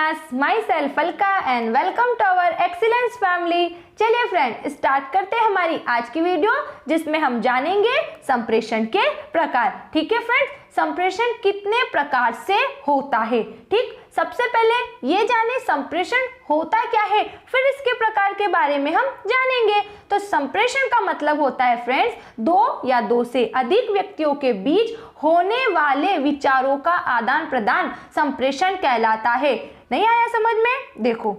class, myself Alka and welcome to our Excellence Family। चलिए friend start करते हैं हमारी आज की वीडियो जिसमें हम जानेंगे संप्रेषण के प्रकार। ठीक है फ्रेंड, संप्रेषण कितने प्रकार से होता है। ठीक, सबसे पहले ये जाने संप्रेषण होता क्या है, फिर इसके प्रकार के बारे में हम जानेंगे। तो संप्रेषण का मतलब होता है फ्रेंड्स, दो या दो से अधिक व्यक्तियों के बीच होने वाले विचारों का आदान प्रदान संप्रेषण कहलाता है। नहीं आया समझ में? देखो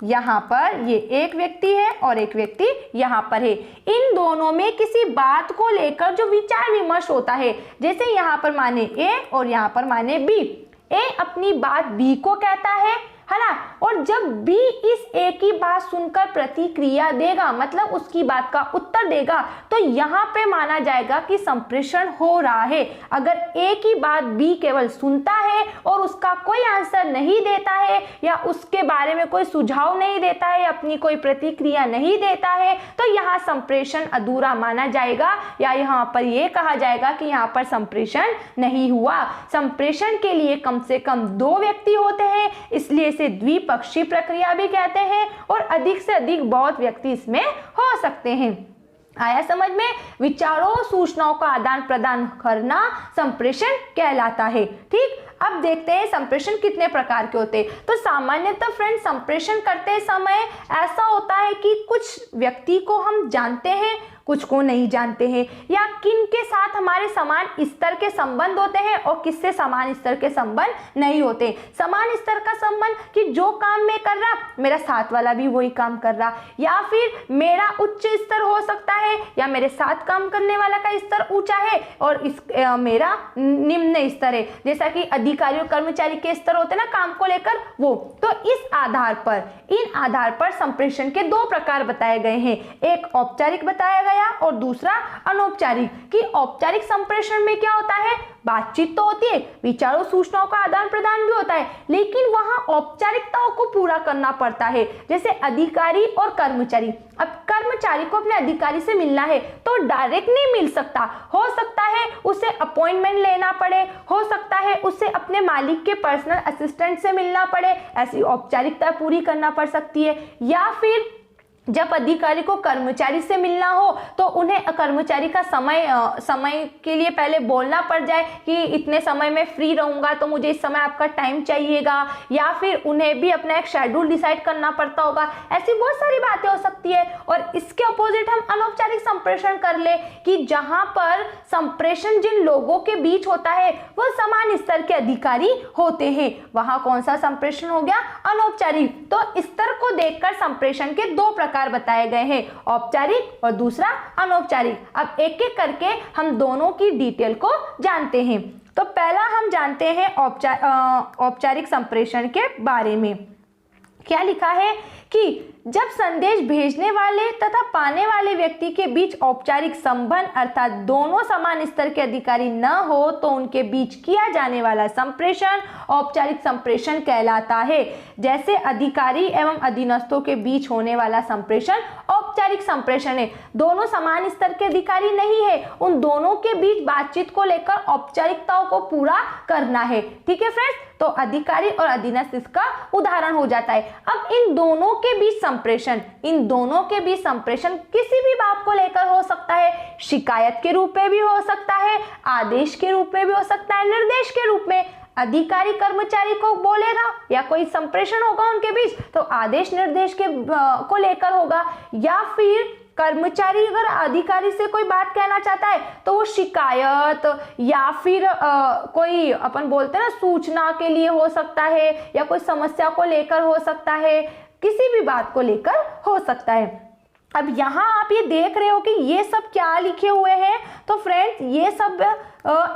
यहाँ पर ये एक व्यक्ति है और एक व्यक्ति यहाँ पर है। इन दोनों में किसी बात को लेकर जो विचार विमर्श होता है, जैसे यहाँ पर माने ए और यहाँ पर माने बी। ए अपनी बात बी को कहता है ना, और जब बी इस ए की बात सुनकर प्रतिक्रिया देगा, मतलब उसकी बात का उत्तर देगा, तो यहाँ पे माना जाएगा कि संप्रेषण हो रहा है। अगर ए की बात बी केवल सुनता है और उसका कोई आंसर नहीं देता है या उसके बारे में कोई सुझाव नहीं देता है, अपनी कोई प्रतिक्रिया नहीं देता है, तो यहाँ संप्रेषण अधूरा माना जाएगा या यहाँ पर यह कहा जाएगा कि यहाँ पर संप्रेषण नहीं हुआ। संप्रेषण के लिए कम से कम दो व्यक्ति होते हैं, इसलिए इसे द्विपक्षीय प्रक्रिया भी कहते हैं, और अधिक से अधिक बहुत व्यक्ति इसमें हो सकते हैं। आया समझ में? विचारों सूचनाओं का आदान प्रदान करना संप्रेषण कहलाता है। ठीक, अब देखते हैं संप्रेषण कितने प्रकार के होते हैं। तो सामान्यतः फ्रेंड संप्रेषण करते समय ऐसा होता है कि कुछ व्यक्ति को हम जानते हैं, कुछ को नहीं जानते हैं, या किन के साथ हमारे समान स्तर के संबंध होते हैं और किससे समान स्तर के संबंध नहीं होते। समान स्तर का संबंध कि जो काम मैं कर रहा मेरा साथ वाला भी वही काम कर रहा, या फिर मेरा उच्च स्तर हो सकता है या मेरे साथ काम करने वाला का स्तर ऊंचा है और मेरा निम्न स्तर है, जैसा कि अधिकारी और कर्मचारी के स्तर होते हैं ना काम को लेकर वो। तो इस आधार पर, इन आधार पर संप्रेषण के दो प्रकार बताए गए हैं, एक औपचारिक बताया गया और दूसरा अनौपचारिक। कि औपचारिक संप्रेषण में क्या होता है, बातचीत तो होती है, विचारों सूचनाओं का आदान प्रदान भी होता है, लेकिन वहां औपचारिकताओं को पूरा करना पड़ता है, जैसे अधिकारी और कर्मचारी। अब कर्मचारी को अपने अधिकारी से मिलना है तो डायरेक्ट नहीं मिल सकता, हो सकता है उसे अपॉइंटमेंट लेना पड़े, हो सकता है उसे अपने मालिक के पर्सनल असिस्टेंट से मिलना पड़े, ऐसी औपचारिकता पूरी करना पड़ सकती है। या फिर जब अधिकारी को कर्मचारी से मिलना हो तो उन्हें कर्मचारी का समय के लिए पहले बोलना पड़ जाए कि इतने समय में फ्री रहूंगा तो मुझे इस समय आपका टाइम चाहिएगा, या फिर उन्हें भी अपना एक शेड्यूल डिसाइड करना पड़ता होगा। ऐसी बहुत सारी बातें हो सकती है। और इसके अपोजिट हम अनौपचारिक संप्रेषण कर ले कि जहां पर संप्रेषण जिन लोगों के बीच होता है वह समान स्तर के अधिकारी होते हैं, वहां कौन सा संप्रेषण हो गया, अनौपचारिक। तो स्तर को देखकर संप्रेषण के दो प्रकार बताए गए हैं, औपचारिक और दूसरा अनौपचारिक। अब एक एक करके हम दोनों की डिटेल को जानते हैं। तो पहला हम जानते हैं औपचारिक संप्रेषण के बारे में। क्या लिखा है कि जब संदेश भेजने वाले तथा पाने वाले व्यक्ति के बीच औपचारिक संबंध अर्थात दोनों समान स्तर के अधिकारी न हो तो उनके बीच किया जाने वाला संप्रेषण औपचारिक संप्रेषण कहलाता है। जैसे अधिकारी एवं अधीनस्थों के बीच होने वाला संप्रेषण औपचारिक संप्रेषण है, दोनों समान स्तर के अधिकारी नहीं है, उन दोनों के बीच बातचीत को लेकर औपचारिकताओं को पूरा करना है। ठीक है फ्रेंड्स, तो अधिकारी और अधीनस्थ इसका उदाहरण हो जाता है। अब इन दोनों के बीच संप्रेषण किसी भी बात को लेकर हो सकता है, शिकायत के रूप में भी हो सकता है, आदेश के रूप में भी हो सकता है, निर्देश के रूप में। अधिकारी कर्मचारी को बोलेगा या कोई संप्रेषण होगा उनके बीच तो आदेश निर्देश के को लेकर होगा, या फिर कर्मचारी अगर अधिकारी से कोई बात कहना चाहता है तो वो शिकायत या फिर कोई अपन बोलते हैं ना सूचना के लिए हो सकता है, या कोई समस्या को लेकर हो सकता है, किसी भी बात को लेकर हो सकता है। अब यहाँ आप ये देख रहे हो कि ये सब क्या लिखे हुए हैं, तो फ्रेंड्स ये सब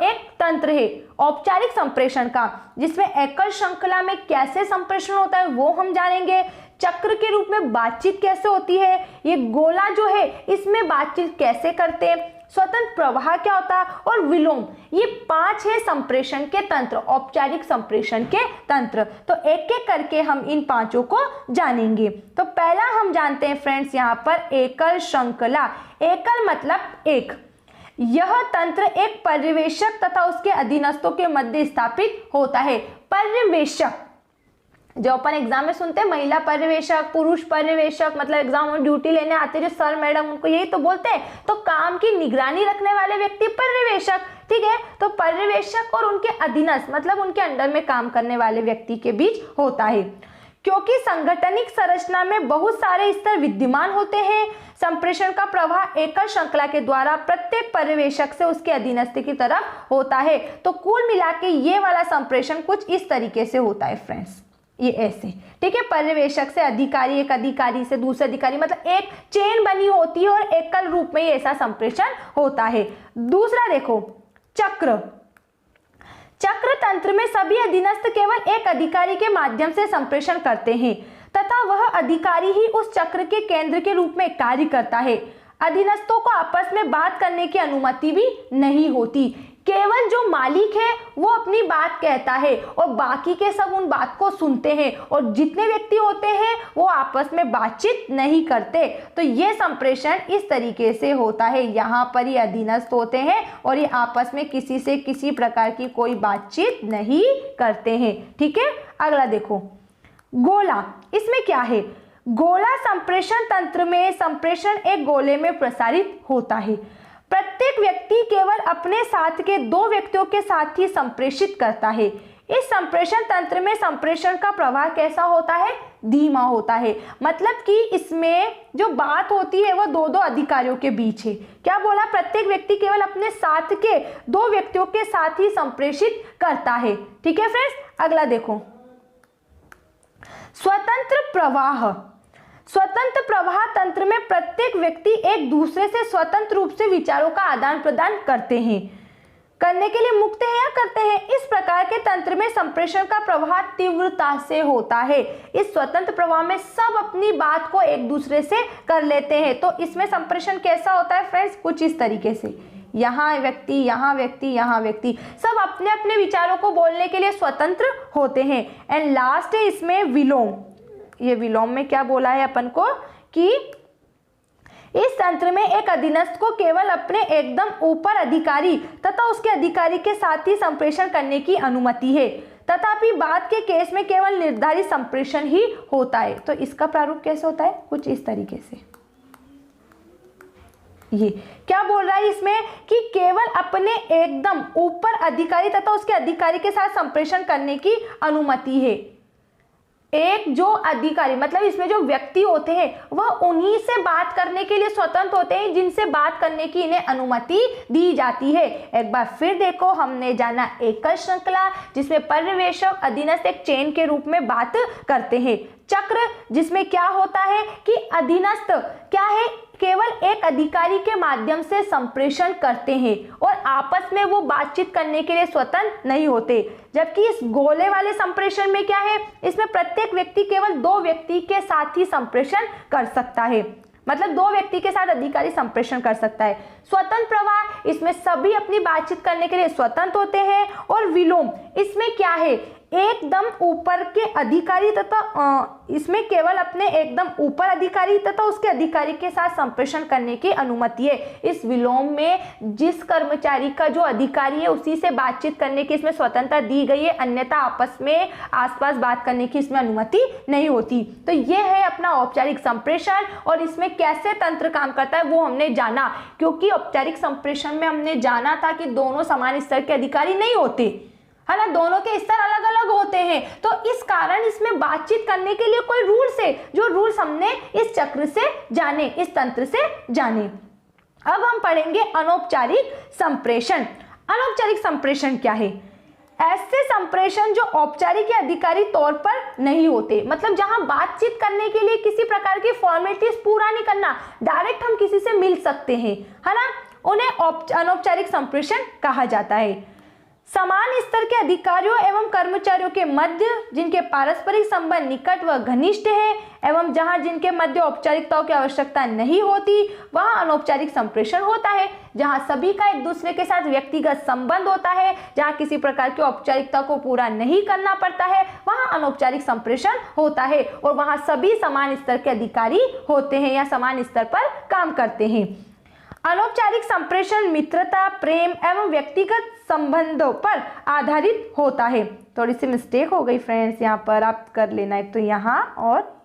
एक तंत्र है औपचारिक संप्रेषण का, जिसमें एकल श्रृंखला में कैसे संप्रेषण होता है वो हम जानेंगे। चक्र के रूप में बातचीत कैसे होती है, ये गोला जो है इसमें बातचीत कैसे करते हैं, स्वतंत्र प्रवाह क्या होता है, और विलोम। ये 5 है संप्रेषण के तंत्र, औपचारिक संप्रेषण के तंत्र। तो एक एक करके हम इन 5 को जानेंगे। तो पहला हम जानते हैं फ्रेंड्स यहाँ पर एकल श्रृंखला। एकल मतलब एक। यह तंत्र एक पर्यवेक्षक तथा उसके अधीनस्थों के मध्य स्थापित होता है। पर्यवेक्षक जो अपन एग्जाम में सुनते हैं महिला पर्यवेक्षक, पुरुष पर्यवेक्षक, मतलब एग्जाम में ड्यूटी लेने आते जो सर मैडम, उनको यही तो बोलते हैं। तो काम की निगरानी रखने वाले व्यक्ति पर्यवेक्षक, ठीक है। तो पर्यवेक्षक और उनके अधीनस्थ मतलब उनके अंडर में काम करने वाले व्यक्ति के बीच होता है। क्योंकि संगठनिक संरचना में बहुत सारे स्तर विद्यमान होते हैं, संप्रेषण का प्रवाह एकल श्रृंखला के द्वारा प्रत्येक पर्यवेक्षक से उसके अधीनस्थ की तरफ होता है। तो कुल मिला के ये वाला संप्रेषण कुछ इस तरीके से होता है फ्रेंड्स, ये ऐसे, ठीक है। पर्यवेक्षक से अधिकारी, एक अधिकारी से दूसरे अधिकारी, मतलब एक चेन बनी होती है और एकल रूप में ये ऐसा संप्रेषण होता है। दूसरा देखो चक्र। चक्र तंत्र में सभी अधीनस्थ केवल एक अधिकारी के माध्यम से संप्रेषण करते हैं तथा वह अधिकारी ही उस चक्र के केंद्र के रूप में कार्य करता है। अधीनस्थों को आपस में बात करने की अनुमति भी नहीं होती। केवल जो मालिक है वो अपनी बात कहता है और बाकी के सब उन बात को सुनते हैं, और जितने व्यक्ति होते हैं वो आपस में बातचीत नहीं करते। तो ये संप्रेषण इस तरीके से होता है। यहाँ पर ये अधीनस्थ होते हैं और ये आपस में किसी से किसी प्रकार की कोई बातचीत नहीं करते हैं, ठीक है। अगला देखो गोला। इसमें क्या है? गोला संप्रेषण तंत्र में संप्रेषण एक गोले में प्रसारित होता है। प्रत्येक व्यक्ति केवल अपने साथ के दो व्यक्तियों के साथ ही संप्रेषित करता है। इस संप्रेषण तंत्र में संप्रेषण का प्रवाह कैसा होता है? धीमा होता है। मतलब कि इसमें जो बात होती है वो दो दो अधिकारियों के बीच है। क्या बोला? प्रत्येक व्यक्ति केवल अपने साथ के दो व्यक्तियों के साथ ही संप्रेषित करता है, ठीक है फ्रेंड्स। अगला देखो स्वतंत्र प्रवाह। स्वतंत्र प्रवाह तंत्र में प्रत्येक व्यक्ति एक दूसरे से स्वतंत्र रूप से विचारों का आदान प्रदान करते हैं, करने के लिए मुक्त है या करते हैं। इस प्रकार के तंत्र में संप्रेषण का प्रवाह तीव्रता से होता है। इस स्वतंत्र प्रवाह में सब अपनी बात को एक दूसरे से कर लेते हैं। तो इसमें संप्रेषण कैसा होता है फ्रेंड्स? कुछ इस तरीके से, यहाँ व्यक्ति, यहाँ व्यक्ति, यहाँ व्यक्ति, सब अपने अपने विचारों को बोलने के लिए स्वतंत्र होते हैं। एंड लास्ट है इसमें विलोम। ये विलोम में क्या बोला है अपन को कि इस तंत्र में एक अधीनस्थ को केवल अपने एकदम ऊपर अधिकारी तथा उसके अधिकारी के साथ ही संप्रेषण करने की अनुमति है, तथापि बाद के केस में केवल निर्धारित संप्रेषण ही होता है। तो इसका प्रारूप कैसे होता है? कुछ इस तरीके से। ये क्या बोल रहा है इसमें कि केवल अपने एकदम ऊपर अधिकारी तथा उसके अधिकारी के साथ संप्रेषण करने की अनुमति है। एक जो अधिकारी मतलब इसमें जो व्यक्ति होते हैं वह उन्हीं से बात करने के लिए स्वतंत्र होते हैं जिनसे बात करने की इन्हें अनुमति दी जाती है। एक बार फिर देखो, हमने जाना एकल श्रृंखला जिसमें पर्यवेक्षक अधीनस्थ एक चेन के रूप में बात करते हैं। चक्र जिसमें क्या होता है कि अधीनस्थ क्या है, केवल एक अधिकारी के माध्यम से संप्रेषण करते हैं और आपस में वो बातचीत करने के लिए स्वतंत्र नहीं होते। जबकि इस गोले वाले संप्रेषण में क्या है, इसमें प्रत्येक व्यक्ति केवल दो व्यक्ति के साथ ही संप्रेषण कर सकता है, मतलब दो व्यक्ति के साथ अधिकारी संप्रेषण कर सकता है। स्वतंत्र प्रवाह इसमें सभी अपनी बातचीत करने के लिए स्वतंत्र होते हैं। और विलोम इसमें क्या है, एकदम ऊपर के अधिकारी तथा इसमें केवल अपने एकदम ऊपर अधिकारी तथा उसके अधिकारी के साथ संप्रेषण करने की अनुमति है। इस विलोम में जिस कर्मचारी का जो अधिकारी है उसी से बातचीत करने की इसमें स्वतंत्रता दी गई है, अन्यथा आपस में आसपास बात करने की इसमें अनुमति नहीं होती। तो ये है अपना औपचारिक संप्रेषण और इसमें कैसे तंत्र काम करता है वो हमने जाना, क्योंकि औपचारिक संप्रेषण में हमने जाना था कि दोनों समान स्तर के अधिकारी नहीं होते, है ना, दोनों के स्तर अलग अलग होते हैं। तो इस कारण इसमें बातचीत करने के लिए कोई रूल्स है, जो रूल्स हमने इस चक्र से जाने, इस तंत्र से जाने। अब हम पढ़ेंगे अनौपचारिक संप्रेषण। अनौपचारिक संप्रेषण क्या है? ऐसे संप्रेषण जो औपचारिक या अधिकारी तौर पर नहीं होते, मतलब जहां बातचीत करने के लिए किसी प्रकार की फॉर्मेलिटीज पूरा नहीं करना, डायरेक्ट हम किसी से मिल सकते हैं, है ना, उन्हें अनौपचारिक संप्रेषण कहा जाता है। समान स्तर के अधिकारियों एवं कर्मचारियों के मध्य जिनके पारस्परिक संबंध निकट व घनिष्ठ है एवं जहां जिनके मध्य औपचारिकताओं की आवश्यकता नहीं होती वहां अनौपचारिक संप्रेषण होता है। जहां सभी का एक दूसरे के साथ व्यक्तिगत संबंध होता है, जहां किसी प्रकार की औपचारिकता को पूरा नहीं करना पड़ता है, वहां अनौपचारिक संप्रेषण होता है और वहां सभी समान स्तर के अधिकारी होते हैं या समान स्तर पर काम करते हैं। अनौपचारिक संप्रेषण मित्रता, प्रेम एवं व्यक्तिगत संबंधों पर आधारित होता है। थोड़ी सी मिस्टेक हो गई फ्रेंड्स, यहाँ पर आप कर लेना, एक तो यहाँ और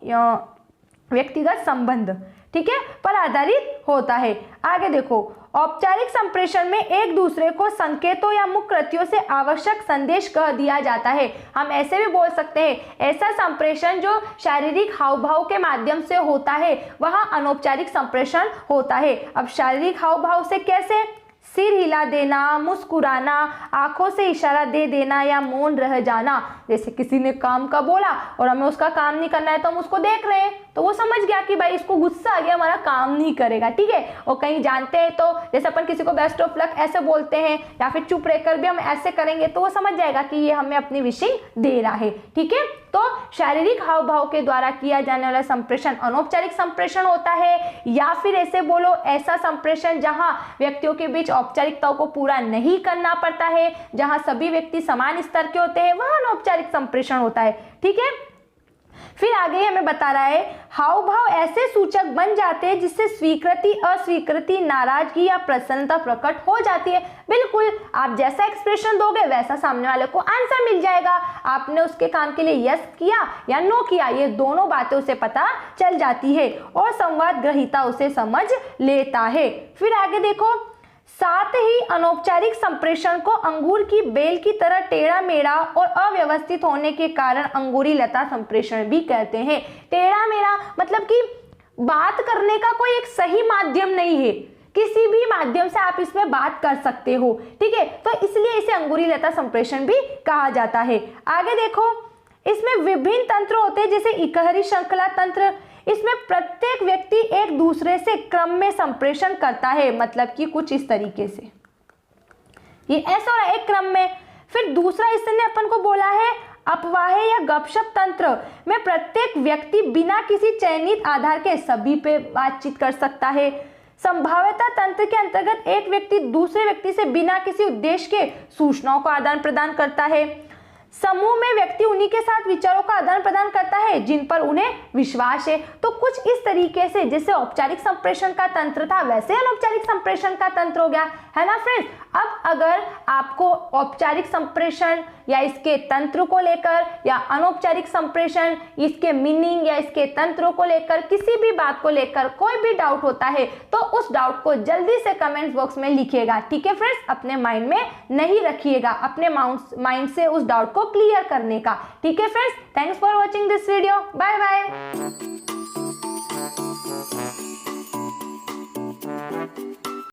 व्यक्तिगत संबंध, ठीक है, पर आधारित होता है। आगे देखो, औपचारिक संप्रेषण में एक दूसरे को संकेतों या मुख्य कृतियों से आवश्यक संदेश कह दिया जाता है। हम ऐसे भी बोल सकते हैं, ऐसा संप्रेषण जो शारीरिक हाव भाव के माध्यम से होता है वह अनौपचारिक संप्रेषण होता है। अब शारीरिक हाव भाव से कैसे? सिर हिला देना, मुस्कुराना, आंखों से इशारा दे देना या मौन रह जाना। जैसे किसी ने काम का बोला और हमें उसका काम नहीं करना है तो हम उसको देख रहे हैं, तो वो समझ गया कि भाई इसको गुस्सा आ गया, हमारा काम नहीं करेगा, ठीक है। और कहीं जानते हैं तो जैसे अपन किसी को बेस्ट ऑफ लक ऐसे बोलते हैं या फिर चुप रहकर भी हम ऐसे करेंगे तो वो समझ जाएगा कि ये हमें अपनी विशिंग दे रहा है, ठीक है। तो शारीरिक हाव भाव के द्वारा किया जाने वाला संप्रेषण अनौपचारिक संप्रेषण होता है, या फिर ऐसे बोलो ऐसा संप्रेषण जहां व्यक्तियों के बीच औपचारिकताओं को पूरा नहीं करना पड़ता है, जहां सभी व्यक्ति समान स्तर के होते हैं, वह अनौपचारिक संप्रेषण होता है, ठीक है। फिर आगे हमें बता रहा है, हाव भाव ऐसे सूचक बन जाते हैं जिससे स्वीकृति, अस्वीकृति, नाराजगी या प्रसन्नता प्रकट हो जाती है। बिल्कुल, आप जैसा एक्सप्रेशन दोगे वैसा सामने वाले को आंसर मिल जाएगा। आपने उसके काम के लिए यस किया या नो किया, ये दोनों बातें उसे पता चल जाती है और संवाद ग्रहीता उसे समझ लेता है। फिर आगे देखो, साथ ही अनौपचारिक संप्रेषण को अंगूर की बेल की तरह टेढ़ा मेढ़ा और अव्यवस्थित होने के कारण अंगूरी लता संप्रेषण भी कहते हैं। टेढ़ा मेढ़ा मतलब कि बात करने का कोई एक सही माध्यम नहीं है, किसी भी माध्यम से आप इसमें बात कर सकते हो, ठीक है, तो इसलिए इसे अंगूरी लता संप्रेषण भी कहा जाता है। आगे देखो, इसमें विभिन्न तंत्र होते हैं, जैसे इकहरी श्रृंखला तंत्र। इसमें प्रत्येक व्यक्ति एक दूसरे से क्रम में संप्रेषण करता है, मतलब कि कुछ इस तरीके से, ये ऐसा हो रहा है एक क्रम में। फिर दूसरा इसने अपन को बोला है अपवाह या गपशप तंत्र में प्रत्येक व्यक्ति बिना किसी चयनित आधार के सभी पे बातचीत कर सकता है। संभाव्यता तंत्र के अंतर्गत एक व्यक्ति दूसरे व्यक्ति से बिना किसी उद्देश्य के सूचनाओं का आदान प्रदान करता है। समूह में व्यक्ति उन्हीं के साथ विचारों का आदान प्रदान करता है जिन पर उन्हें विश्वास है। तो कुछ इस तरीके से जैसे औपचारिक संप्रेषण का तंत्र था वैसे अनौपचारिक संप्रेषण का तंत्र हो गया, है ना फ्रेंड्स। अब अगर आपको औपचारिक संप्रेषण या इसके तंत्र को लेकर या अनौपचारिक संप्रेषण, इसके मीनिंग या इसके तंत्रों को लेकर, किसी भी बात को लेकर कोई भी डाउट होता है तो उस डाउट को जल्दी से कमेंट बॉक्स में लिखिएगा, ठीक है फ्रेंड्स। अपने माइंड में नहीं रखिएगा, अपने माइंड से उस डाउट को क्लियर करने का, ठीक है friends. Thanks for watching this video, bye bye.